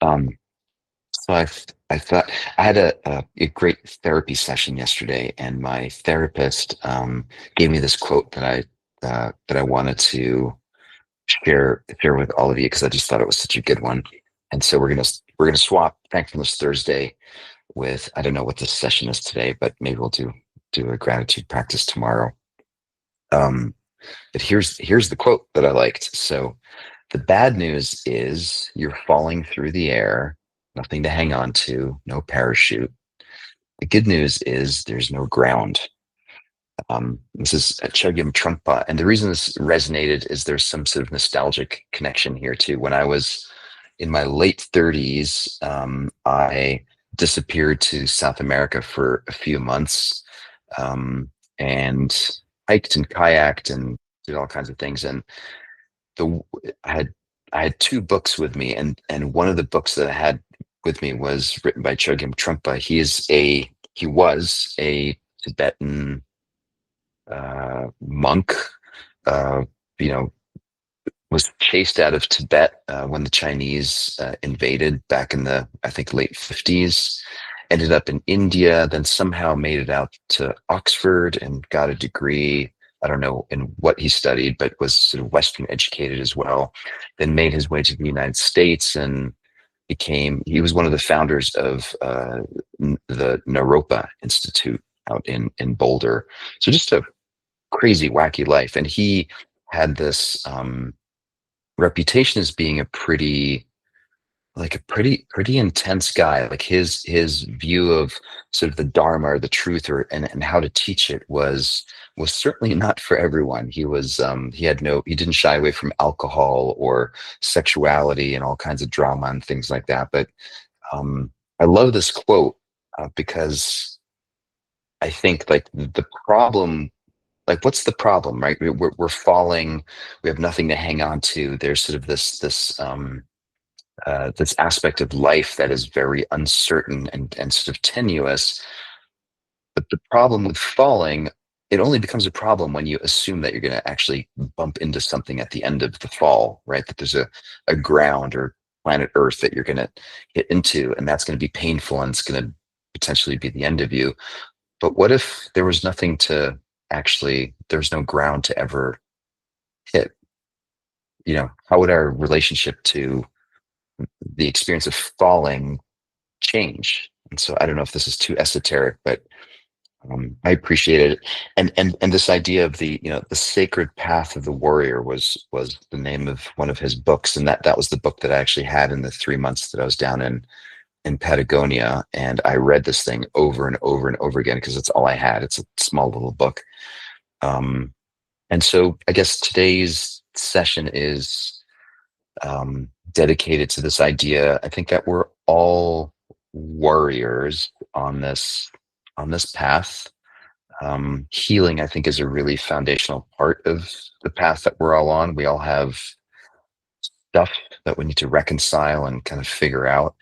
Um, so I thought I had a great therapy session yesterday, and my therapist gave me this quote that I wanted to share with all of you because I just thought it was such a good one. And so we're gonna swap Thankfulness Thursday with, I don't know what this session is today, but maybe we'll do a gratitude practice tomorrow. Um, but here's the quote that I liked. So the bad news is you're falling through the air, nothing to hang on to, no parachute. The good news is there's no ground. This is a Chögyam Trungpa, and the reason this resonated is there's some sort of nostalgic connection here too. When I was in my late 30s, I disappeared to South America for a few months, um, and hiked and kayaked and did all kinds of things. And the I had I had two books with me, and one of the books that I had with me was written by Chögyam Trungpa. He was a Tibetan monk, uh, you know, was chased out of Tibet when the Chinese invaded back in the, I think, late 50s, ended up in India, then somehow made it out to Oxford and got a degree. I don't know in what he studied, but was sort of Western educated as well. Then made his way to the United States and he was one of the founders of the Naropa Institute out in Boulder. So just a crazy, wacky life. And he had this reputation as being a pretty intense guy. Like his view of sort of the Dharma or the truth and how to teach it was certainly not for everyone. He didn't shy away from alcohol or sexuality and all kinds of drama and things like that. But I love this quote because I think like the problem, like what's the problem, right? We're falling, we have nothing to hang on to. There's sort of this aspect of life that is very uncertain and sort of tenuous. But the problem with falling, it only becomes a problem when you assume that you're going to actually bump into something at the end of the fall, right? That there's a ground or planet Earth that you're going to hit into, and that's going to be painful and it's going to potentially be the end of you. But what if there was nothing to actually, there's no ground to ever hit? How would our relationship to the experience of falling change? And so I don't know if this is too esoteric, but I appreciate it. And this idea of the sacred path of the warrior was the name of one of his books, and that was the book that I actually had in the 3 months that I was down in Patagonia, and I read this thing over and over and over again because it's all I had. It's a small little book. Um, and so I guess today's session is dedicated to this idea. I think that we're all warriors on this path. Healing, I think, is a really foundational part of the path that we're all on. We all have stuff that we need to reconcile and kind of figure out.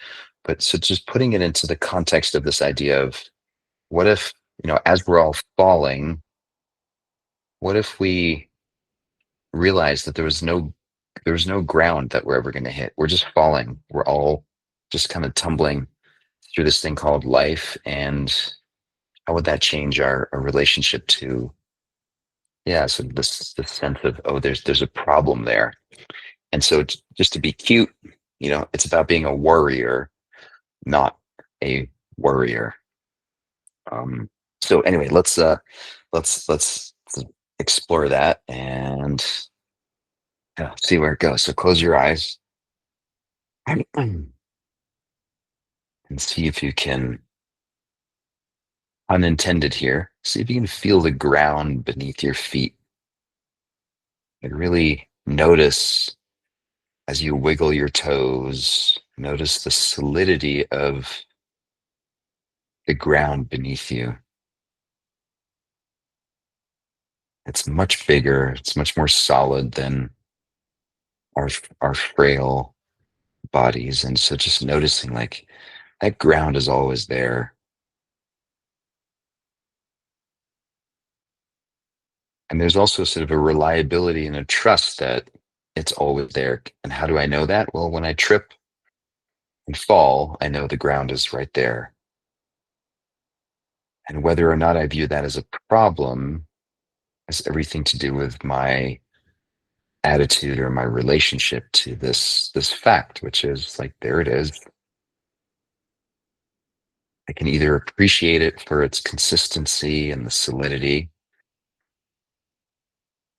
But so just putting it into the context of this idea of what if, as we're all falling, what if we realize that there was no ground that we're ever going to hit? We're just falling. We're all just kind of tumbling through this thing called life. And how would that change our relationship to, yeah, so this sense of, oh, there's a problem there. And so just to be cute, it's about being a warrior, not a worrier. Um, so anyway, let's explore that and see where it goes. So close your eyes and see if you can, unintended here, see if you can feel the ground beneath your feet and really notice as you wiggle your toes, notice the solidity of the ground beneath you. It's much bigger, it's much more solid than our our frail bodies. And so just noticing like that ground is always there. And there's also sort of a reliability and a trust that it's always there. And how do I know that? Well, when I trip, and fall, I know the ground is right there. And whether or not I view that as a problem has everything to do with my attitude or my relationship to this fact, which is like, there it is. I can either appreciate it for its consistency and the solidity,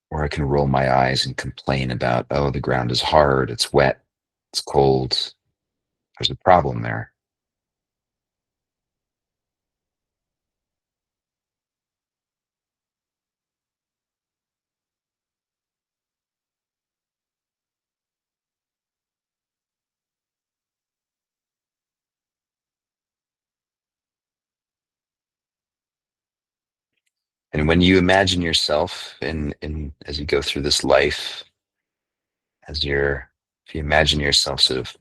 or I can roll my eyes and complain about, oh, the ground is hard, it's wet, it's cold, there's a problem there. And when you imagine yourself in as you go through this life, as you're if you imagine yourself sort of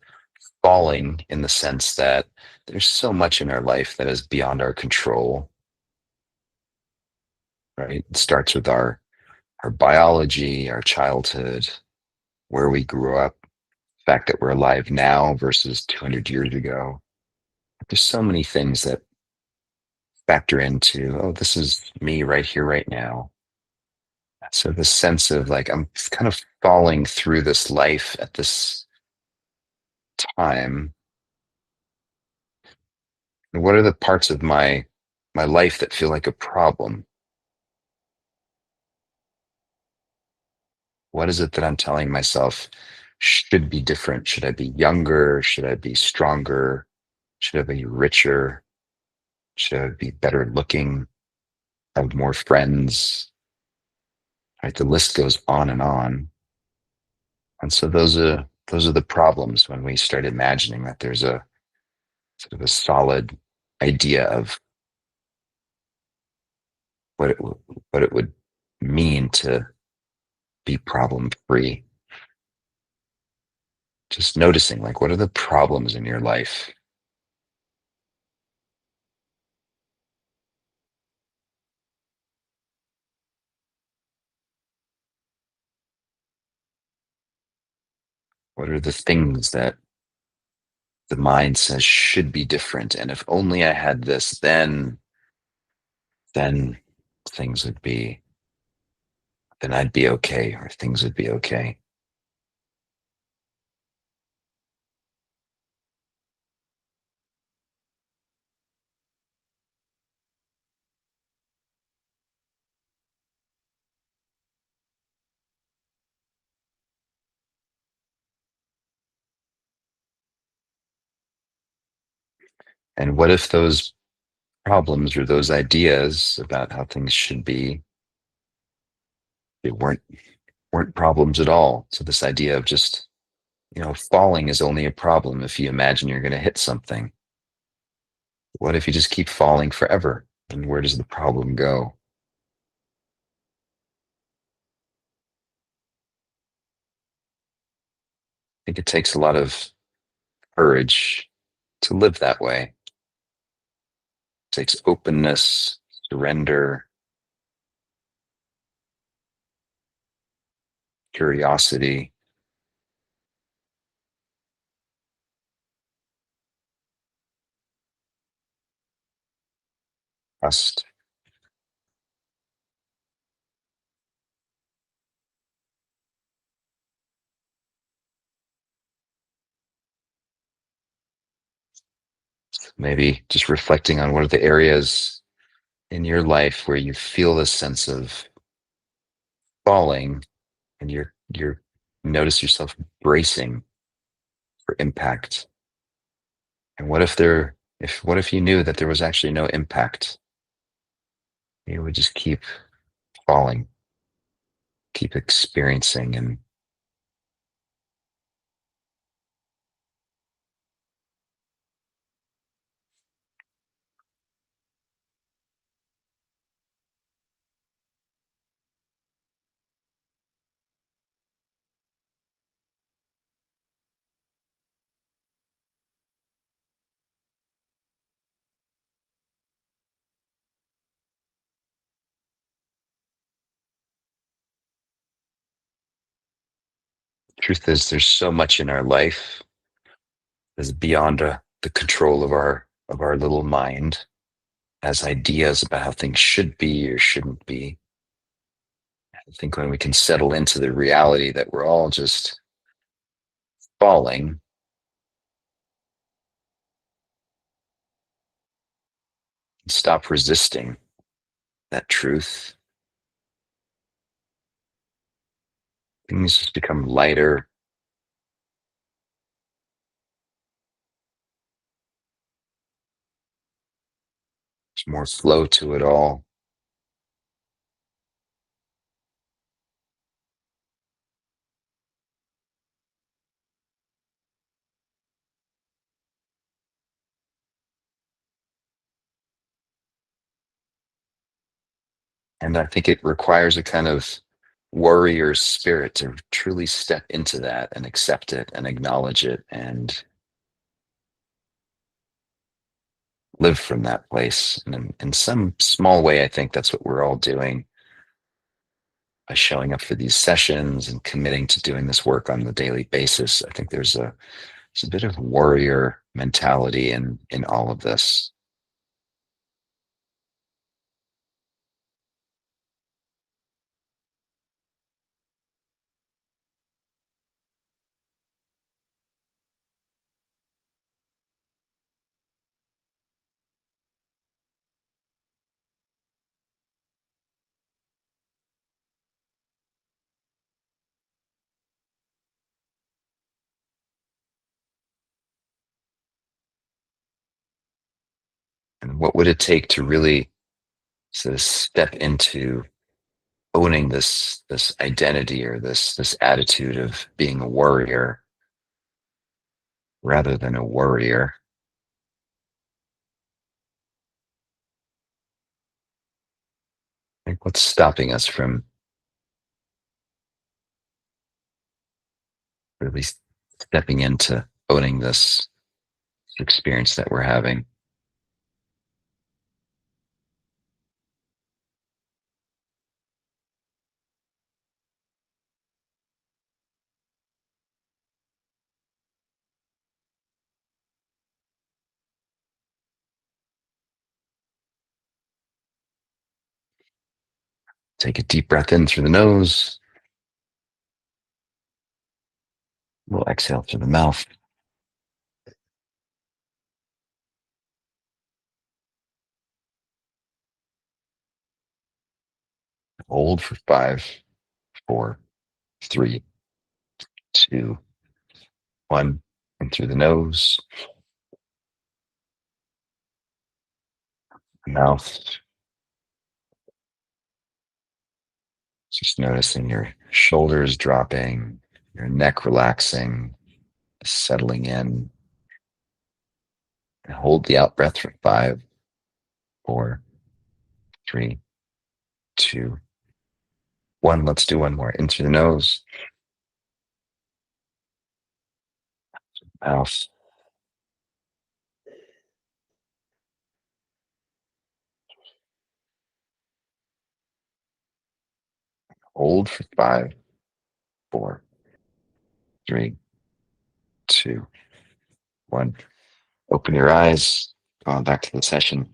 falling in the sense that there's so much in our life that is beyond our control, right? It starts with our biology, our childhood, where we grew up, the fact that we're alive now versus 200 years ago. There's so many things that factor into, oh, this is me right here, right now. So the sense of like I'm kind of falling through this life at this time. And what are the parts of my life that feel like a problem? What is it that I'm telling myself should be different? Should I be younger? Should I be stronger? Should I be richer? Should I be better looking? Have more friends? Right? The list goes on and on. And so those are the problems when we start imagining that there's a sort of a solid idea of what what it would mean to be problem free. Just noticing like what are the problems in your life? What are the things that the mind says should be different? And if only I had this, then things would be then I'd be okay, or things would be okay. And what if those problems or those ideas about how things should be, they weren't problems at all? So this idea of just, falling is only a problem if you imagine you're going to hit something. What if you just keep falling forever? And where does the problem go? I think it takes a lot of courage to live that way. It takes openness, surrender, curiosity, trust. Maybe just reflecting on what are the areas in your life where you feel this sense of falling and you're notice yourself bracing for impact. And what if you knew that there was actually no impact? You would just keep falling, keep experiencing. And truth is there's so much in our life is beyond the control of our little mind, has ideas about how things should be or shouldn't be. I think when we can settle into the reality that we're all just falling and stop resisting that truth, things just become lighter. There's more flow to it all. And I think it requires a kind of warrior spirit to truly step into that and accept it and acknowledge it and live from that place. And in some small way, I think that's what we're all doing by showing up for these sessions and committing to doing this work on the daily basis. I think there's a bit of warrior mentality in all of this. And what would it take to really sort of step into owning this identity or this attitude of being a warrior rather than a worrier? Like what's stopping us from really stepping into owning this experience that we're having? Take a deep breath in through the nose. We'll exhale through the mouth. Hold for 5, 4, 3, 2, 1. In through the nose, mouth. Just noticing your shoulders dropping, your neck relaxing, settling in. And hold the out breath for 5, 4, 3, 2, 1. Let's do one more. In through the nose, mouth. Hold for 5, 4, 3, 2, 1. Open your eyes. Back to the session.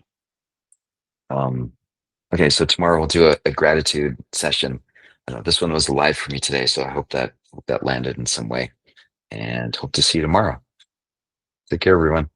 Um, okay, so tomorrow we'll do a gratitude session. This one was live for me today, so I hope that landed in some way. And hope to see you tomorrow. Take care, everyone.